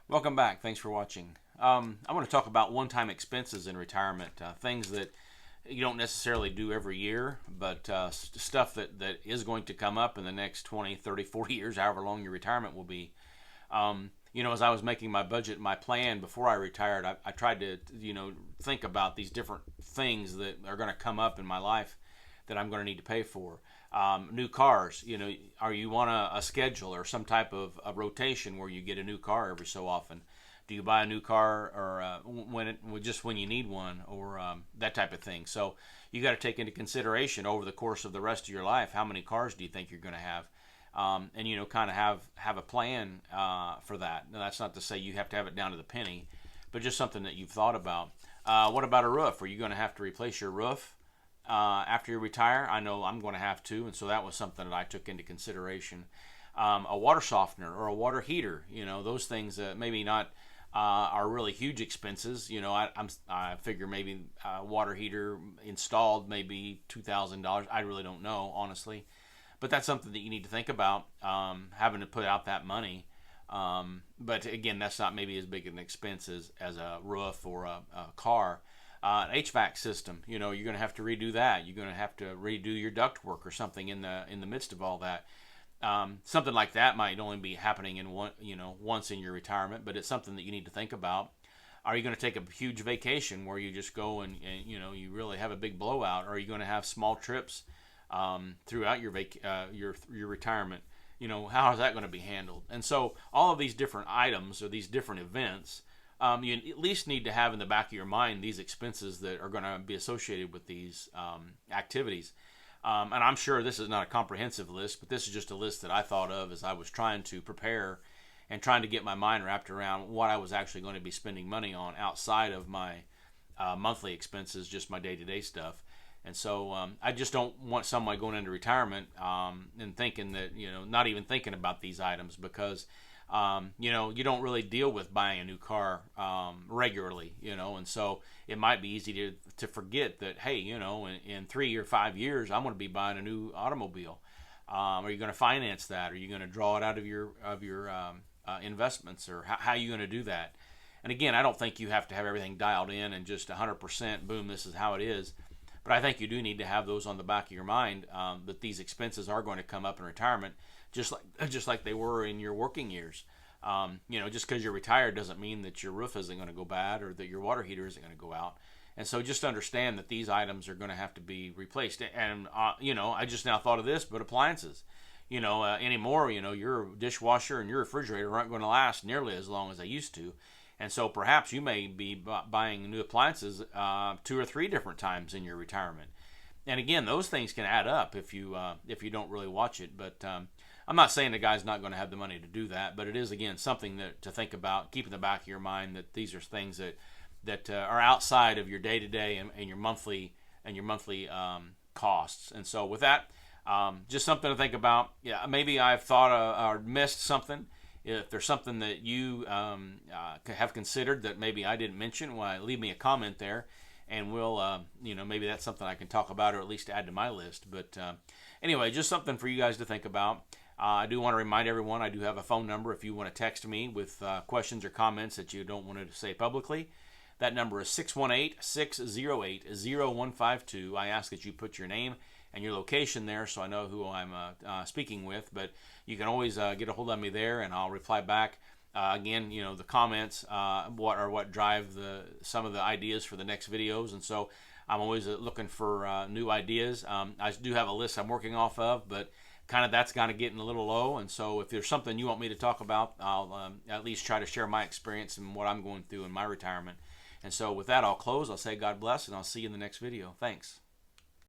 Welcome back. Thanks for watching. I want to talk about one-time expenses in retirement, things that you don't necessarily do every year, but stuff that is going to come up in the next 20, 30, 40 years, however long your retirement will be. As I was making my budget, my plan before I retired, I tried to, think about these different things that are going to come up in my life that I'm going to need to pay for. New cars, are you on a schedule or some type of a rotation where you get a new car every so often? Do you buy a new car or just when you need one, or that type of thing? So you got to take into consideration over the course of the rest of your life, how many cars do you think you're going to have? And kind of have a plan for that. Now, that's not to say you have to have it down to the penny, but just something that you've thought about. What about a roof? Are you going to have to replace your roof after you retire? I know I'm going to have to, and so that was something that I took into consideration. A water softener or a water heater, those things maybe not are really huge expenses. I figure maybe a water heater installed maybe $2,000. I really don't know, honestly, but that's something that you need to think about, having to put out that money. But again, that's not maybe as big an expense as a roof or a car. An HVAC system, you're going to have to redo that. You're going to have to redo your duct work or something in the midst of all that. Something like that might only be happening in once in your retirement, but it's something that you need to think about. Are you going to take a huge vacation where you just go and you really have a big blowout? Or are you going to have small trips throughout your retirement? How is that going to be handled? And so all of these different items or these different events, you at least need to have in the back of your mind these expenses that are going to be associated with these activities. And I'm sure this is not a comprehensive list, but this is just a list that I thought of as I was trying to prepare and trying to get my mind wrapped around what I was actually going to be spending money on outside of my monthly expenses, just my day-to-day stuff. And so I just don't want somebody going into retirement and thinking that, not even thinking about these items, because you don't really deal with buying a new car regularly, and so it might be easy to forget that, hey, in 3 or 5 years, I'm going to be buying a new automobile. Are you going to finance that? Are you going to draw it out of your investments, or how are you going to do that? And again, I don't think you have to have everything dialed in and just 100%, boom, this is how it is. But I think you do need to have those on the back of your mind, that these expenses are going to come up in retirement, just like they were in your working years. Just because you're retired doesn't mean that your roof isn't going to go bad or that your water heater isn't going to go out. And so just understand that these items are going to have to be replaced. And I just now thought of this, but appliances, anymore, your dishwasher and your refrigerator aren't going to last nearly as long as they used to. And so perhaps you may be buying new appliances 2 or 3 different times in your retirement. And again, those things can add up if you don't really watch it. But I'm not saying the guy's not going to have the money to do that, but it is, again, something to think about. Keep in the back of your mind that these are things that are outside of your day-to-day and your monthly costs. And so with that, just something to think about. Yeah, maybe I've thought or missed something. If there's something that you have considered that maybe I didn't mention, well, leave me a comment there, and we'll, maybe that's something I can talk about or at least add to my list. But anyway, just something for you guys to think about. I do want to remind everyone I do have a phone number if you want to text me with questions or comments that you don't want to say publicly. That number is 618-608-0152. I ask that you put your name and your location there so I know who I'm speaking with. But you can always get a hold of me there, and I'll reply back. Again, the comments what drive some of the ideas for the next videos, and so I'm always looking for new ideas. I do have a list I'm working off of, but that's kind of getting a little low. And so if there's something you want me to talk about, I'll at least try to share my experience and what I'm going through in my retirement. And so with that, I'll close. I'll say God bless, and I'll see you in the next video. Thanks.